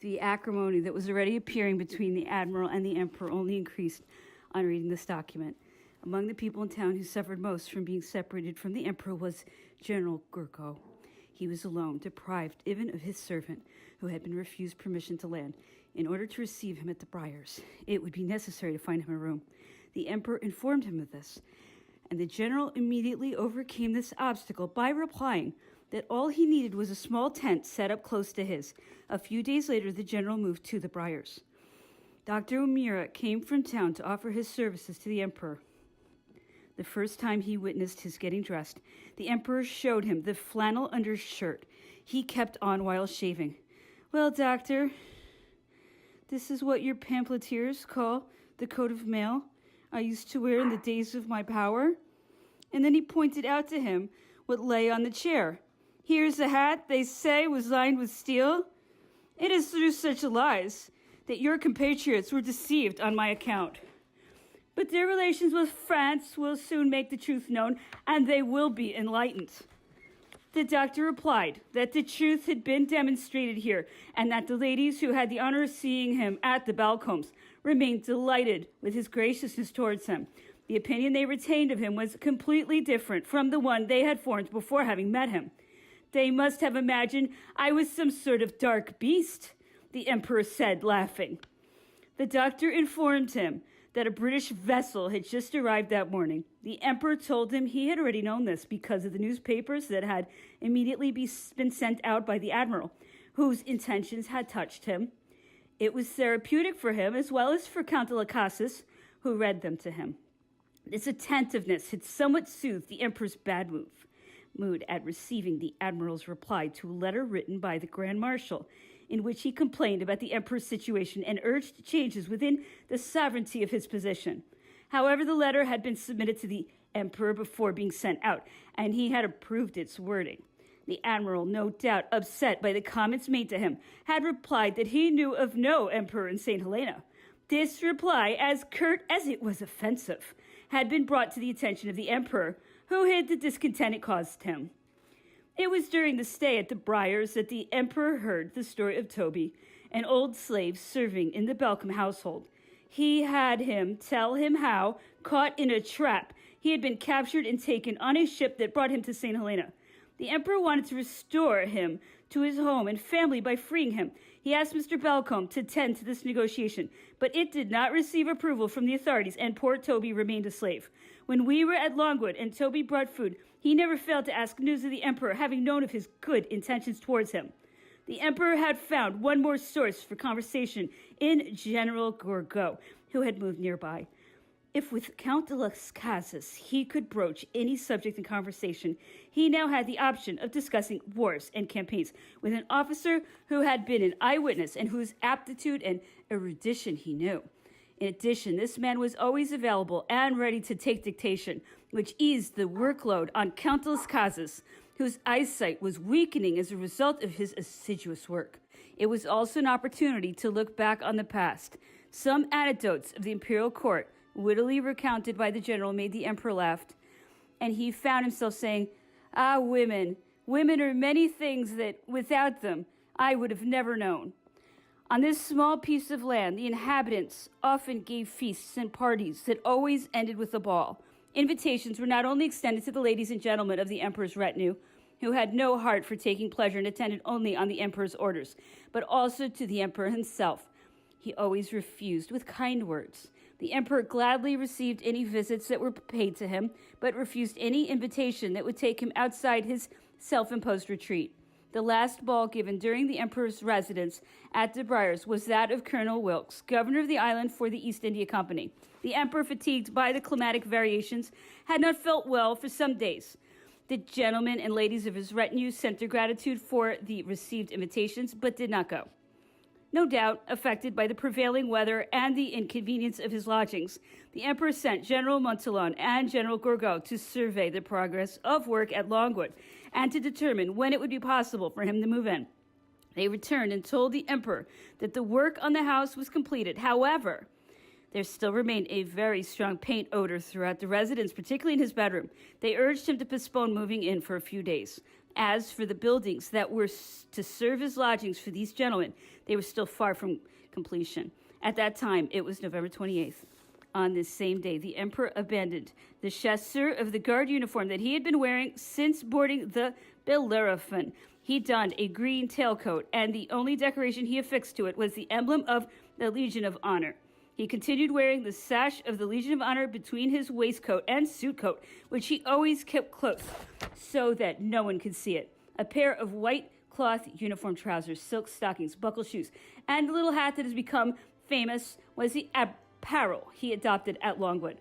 The acrimony that was already appearing between the admiral and the emperor only increased on reading this document. Among the people in town who suffered most from being separated from the emperor was General Gurko. He was alone, deprived even of his servant, who had been refused permission to land. In order to receive him at the Briars, it would be necessary to find him a room. The emperor informed him of this, and the general immediately overcame this obstacle by replying that all he needed was a small tent set up close to his. A few days later, the general moved to the Briars. Dr. O'Meara came from town to offer his services to the emperor. The first time he witnessed his getting dressed, the emperor showed him the flannel undershirt he kept on while shaving. "Well, doctor, this is what your pamphleteers call the coat of mail I used to wear in the days of my power." And then he pointed out to him what lay on the chair. "Here's a hat they say was lined with steel. It is through such lies that your compatriots were deceived on my account. But their relations with France will soon make the truth known, and they will be enlightened." The doctor replied that the truth had been demonstrated here, and that the ladies who had the honor of seeing him at the Balcombes remained delighted with his graciousness towards them. The opinion they retained of him was completely different from the one they had formed before having met him. "They must have imagined I was some sort of dark beast," the emperor said, laughing. The doctor informed him that a British vessel had just arrived that morning. The emperor told him he had already known this because of the newspapers that had immediately been sent out by the admiral, whose intentions had touched him. It was therapeutic for him as well as for Count de las Casas, who read them to him. This attentiveness had somewhat soothed the emperor's bad mood at receiving the admiral's reply to a letter written by the Grand Marshal, in which he complained about the emperor's situation and urged changes within the sovereignty of his position. However, the letter had been submitted to the emperor before being sent out, and he had approved its wording. The admiral, no doubt upset by the comments made to him, had replied that he knew of no emperor in St. Helena. This reply, as curt as it was offensive, had been brought to the attention of the emperor, who hid the discontent it caused him. It was during the stay at the Briars that the emperor heard the story of Toby, an old slave serving in the Balcombe household. He had him tell him how, caught in a trap, he had been captured and taken on a ship that brought him to St. Helena. The emperor wanted to restore him to his home and family by freeing him. He asked Mr. Balcombe to tend to this negotiation, but it did not receive approval from the authorities, and poor Toby remained a slave. When we were at Longwood and Toby brought food, he never failed to ask news of the emperor, having known of his good intentions towards him. The emperor had found one more source for conversation in General Gourgaud, who had moved nearby. If with Count de las Casas he could broach any subject in conversation, he now had the option of discussing wars and campaigns with an officer who had been an eyewitness and whose aptitude and erudition he knew. In addition, this man was always available and ready to take dictation, which eased the workload on Count de las Casas, whose eyesight was weakening as a result of his assiduous work. It was also an opportunity to look back on the past. Some anecdotes of the imperial court, wittily recounted by the general, made the emperor laugh, and he found himself saying, "Ah, women are many things that, without them, I would have never known." On this small piece of land, the inhabitants often gave feasts and parties that always ended with a ball. Invitations were not only extended to the ladies and gentlemen of the emperor's retinue, who had no heart for taking pleasure and attended only on the emperor's orders, but also to the emperor himself. He always refused with kind words. The emperor gladly received any visits that were paid to him, but refused any invitation that would take him outside his self-imposed retreat. The last ball given during the emperor's residence at the Briars was that of Colonel Wilkes, governor of the island for the East India Company. The emperor, fatigued by the climatic variations, had not felt well for some days. The gentlemen and ladies of his retinue sent their gratitude for the received invitations, but did not go. No doubt, affected by the prevailing weather and the inconvenience of his lodgings, the emperor sent General Montholon and General Gourgaud to survey the progress of work at Longwood and to determine when it would be possible for him to move in. They returned and told the emperor that the work on the house was completed. However, there still remained a very strong paint odor throughout the residence, particularly in his bedroom. They urged him to postpone moving in for a few days. As for the buildings that were to serve as lodgings for these gentlemen, they were still far from completion. At that time, it was November 28th. On this same day, the emperor abandoned the chasseur of the guard uniform that he had been wearing since boarding the Bellerophon. He donned a green tailcoat, and the only decoration he affixed to it was the emblem of the Legion of Honor. He continued wearing the sash of the Legion of Honor between his waistcoat and suit coat, which he always kept close so that no one could see it. A pair of white cloth uniform trousers, silk stockings, buckle shoes, and the little hat that has become famous was the apparel he adopted at Longwood.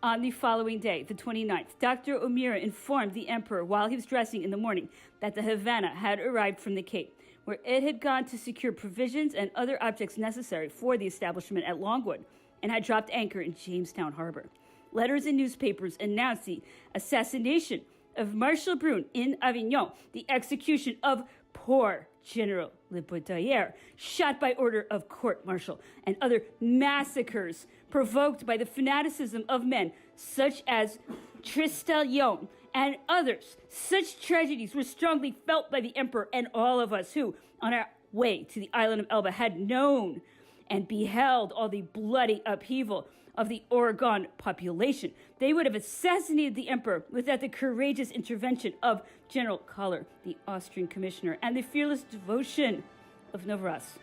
On the following day, the 29th, Dr. O'Meara informed the emperor while he was dressing in the morning that the Helena had arrived from the Cape, where it had gone to secure provisions and other objects necessary for the establishment at Longwood, and had dropped anchor in Jamestown Harbor. Letters and newspapers announced the assassination of Marshal Brune in Avignon, the execution of poor General Le Baudoyer, shot by order of court-martial, and other massacres provoked by the fanaticism of men such as Tristalion and others. Such tragedies were strongly felt by the emperor and all of us who, on our way to the island of Elba, had known and beheld all the bloody upheaval of the Oregon population. They would have assassinated the emperor without the courageous intervention of General Koller, the Austrian commissioner, and the fearless devotion of Novaras.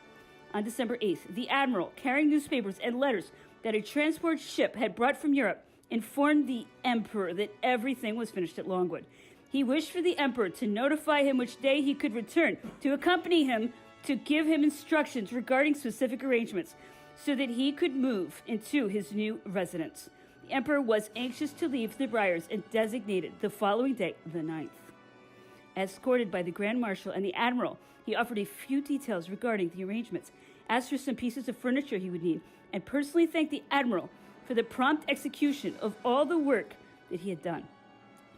On December 8th, the admiral, carrying newspapers and letters that a transport ship had brought from Europe, informed the emperor that everything was finished at Longwood. He wished for the emperor to notify him which day he could return, to accompany him, to give him instructions regarding specific arrangements, so that he could move into his new residence. The emperor was anxious to leave the Briars and designated the following day, the 9th. Escorted by the Grand Marshal and the Admiral, he offered a few details regarding the arrangements, asked for some pieces of furniture he would need, and personally thanked the Admiral for the prompt execution of all the work that he had done.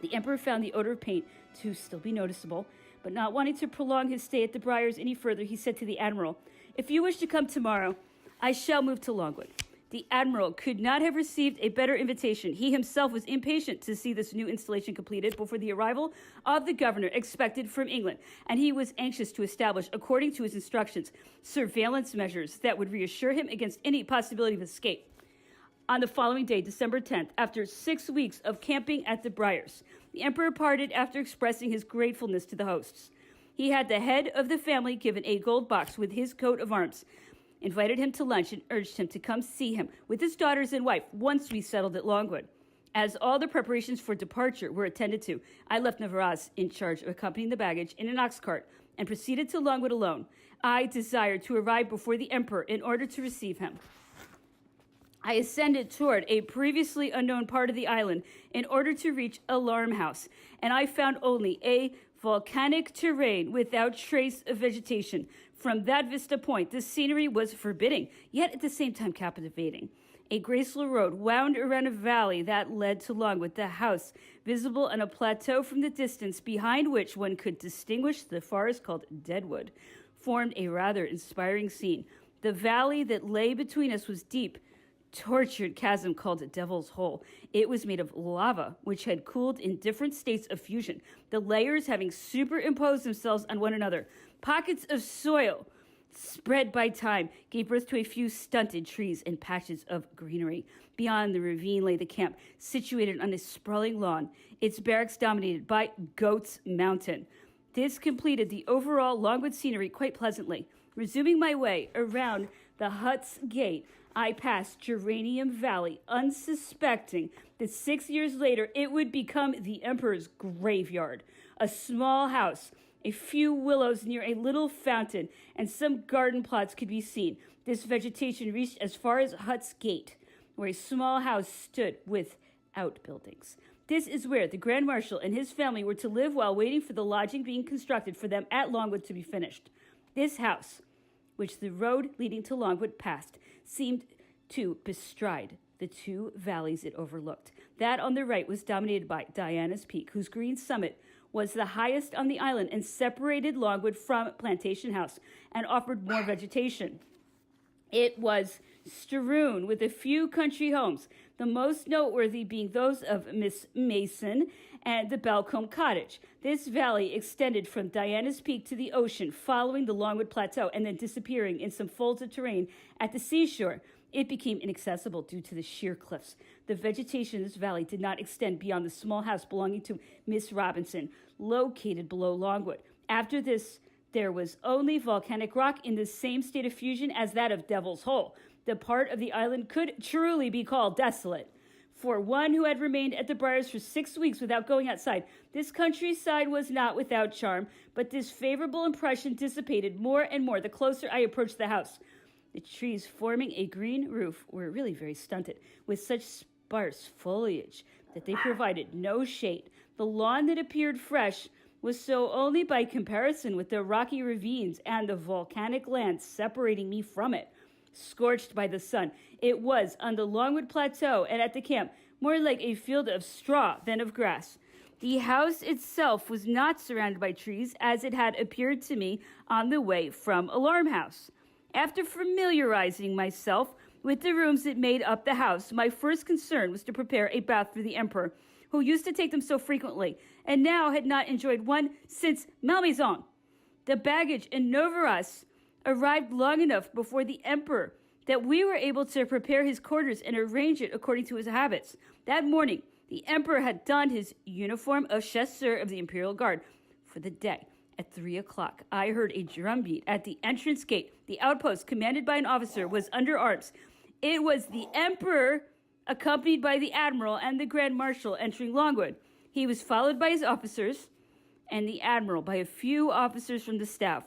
The emperor found the odor of paint to still be noticeable, but not wanting to prolong his stay at the Briars any further, he said to the Admiral, "If you wish to come tomorrow, I shall move to Longwood." The Admiral could not have received a better invitation. He himself was impatient to see this new installation completed before the arrival of the governor expected from England, and he was anxious to establish, according to his instructions, surveillance measures that would reassure him against any possibility of escape. On the following day, December 10th, after 6 weeks of camping at the Briars, the emperor parted after expressing his gratefulness to the hosts. He had the head of the family given a gold box with his coat of arms, invited him to lunch, and urged him to come see him with his daughters and wife once we settled at Longwood. As all the preparations for departure were attended to, I left Navarraz in charge of accompanying the baggage in an ox cart and proceeded to Longwood alone. I desired to arrive before the emperor in order to receive him. I ascended toward a previously unknown part of the island in order to reach Alarm House, and I found only a volcanic terrain without trace of vegetation. From that vista point, the scenery was forbidding, yet at the same time captivating. A graceful road wound around a valley that led to Longwood, the house visible on a plateau from the distance, behind which one could distinguish the forest called Deadwood, formed a rather inspiring scene. The valley that lay between us was deep, tortured chasm called Devil's Hole. It was made of lava, which had cooled in different states of fusion, the layers having superimposed themselves on one another. Pockets of soil, spread by time, gave birth to a few stunted trees and patches of greenery. Beyond the ravine lay the camp, situated on a sprawling lawn, its barracks dominated by Goat's Mountain. This completed the overall Longwood scenery quite pleasantly. Resuming my way around the hut's gate, I passed Geranium Valley, unsuspecting that 6 years later it would become the Emperor's graveyard. A small house, a few willows near a little fountain, and some garden plots could be seen. This vegetation reached as far as Hut's Gate, where a small house stood with outbuildings. This is where the Grand Marshal and his family were to live while waiting for the lodging being constructed for them at Longwood to be finished. This house, which the road leading to Longwood passed, seemed to bestride the two valleys it overlooked. That on the right was dominated by Diana's Peak, whose green summit was the highest on the island and separated Longwood from Plantation House and offered more vegetation. It was strewn with a few country homes, the most noteworthy being those of Miss Mason and the Balcombe Cottage. This valley extended from Diana's Peak to the ocean, following the Longwood Plateau and then disappearing in some folds of terrain at the seashore. It became inaccessible due to the sheer cliffs. The vegetation in this valley did not extend beyond the small house belonging to Miss Robinson, located below Longwood. After this, there was only volcanic rock in the same state of fusion as that of Devil's Hole. The part of the island could truly be called desolate. For one who had remained at the Briars for 6 weeks without going outside, this countryside was not without charm, but this favorable impression dissipated more and more the closer I approached the house. The trees forming a green roof were really very stunted, with such sparse foliage that they provided no shade. The lawn that appeared fresh was so only by comparison with the rocky ravines and the volcanic land separating me from it. Scorched by the sun, it was on the Longwood Plateau and at the camp more like a field of straw than of grass. The house itself was not surrounded by trees, as it had appeared to me on the way from Alarm House. After familiarizing myself with the rooms that made up the house, my first concern was to prepare a bath for the Emperor, who used to take them so frequently, and now had not enjoyed one since Malmaison. The baggage in Novaras arrived long enough before the Emperor that we were able to prepare his quarters and arrange it according to his habits. That morning, the Emperor had donned his uniform of chasseur of the Imperial Guard for the day. At 3 o'clock, I heard a drumbeat at the entrance gate. The outpost, commanded by an officer, was under arms. It was the Emperor, accompanied by the Admiral and the Grand Marshal, entering Longwood. He was followed by his officers and the Admiral by a few officers from the staff.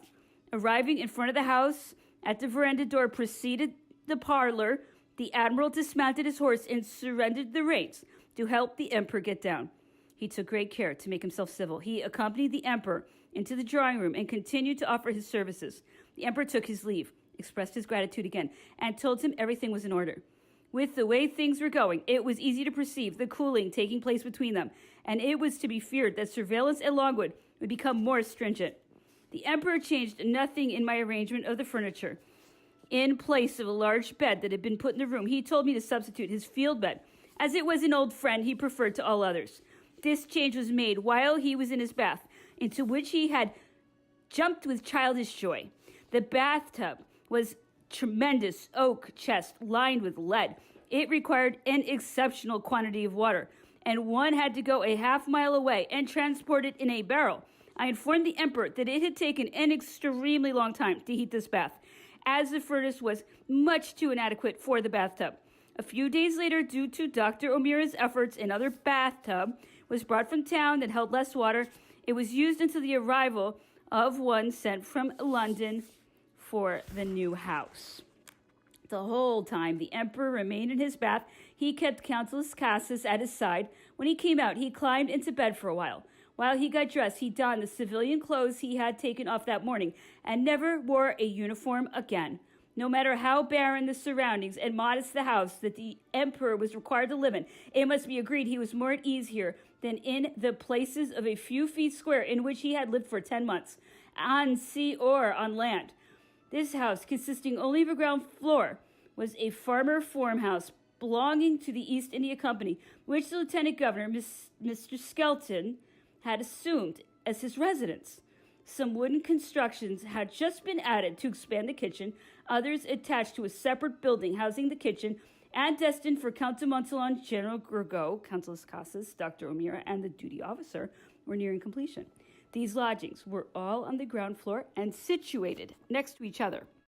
Arriving in front of the house, at the veranda door preceded the parlor, the Admiral dismounted his horse and surrendered the reins to help the Emperor get down. He took great care to make himself civil. He accompanied the Emperor into the drawing room and continued to offer his services. The Emperor took his leave, expressed his gratitude again, and told him everything was in order. With the way things were going, it was easy to perceive the cooling taking place between them, and it was to be feared that surveillance at Longwood would become more stringent. The Emperor changed nothing in my arrangement of the furniture. In place of a large bed that had been put in the room, he told me to substitute his field bed, as it was an old friend he preferred to all others. This change was made while he was in his bath, into which he had jumped with childish joy. The bathtub was tremendous oak chest lined with lead. It required an exceptional quantity of water, and one had to go a half-mile away and transport it in a barrel. I informed the Emperor that it had taken an extremely long time to heat this bath, as the furnace was much too inadequate for the bathtub. A few days later, due to Dr. O'Meara's efforts, another bathtub was brought from town that held less water. It was used until the arrival of one sent from London for the new house. The whole time the Emperor remained in his bath, he kept Countess Cassis at his side. When he came out, he climbed into bed for a while. While he got dressed, he donned the civilian clothes he had taken off that morning and never wore a uniform again. No matter how barren the surroundings and modest the house that the Emperor was required to live in, it must be agreed he was more at ease here than in the places of a few feet square in which he had lived for 10 months, on sea or on land. This house, consisting only of a ground floor, was a farmer farmhouse belonging to the East India Company, which the Lieutenant Governor, Mr. Skelton, had assumed as his residence. Some wooden constructions had just been added to expand the kitchen, others attached to a separate building housing the kitchen and destined for Count de Montallon, General Gurgot, Countess Cassis, Dr. O'Meara, and the duty officer, were nearing completion. These lodgings were all on the ground floor and situated next to each other.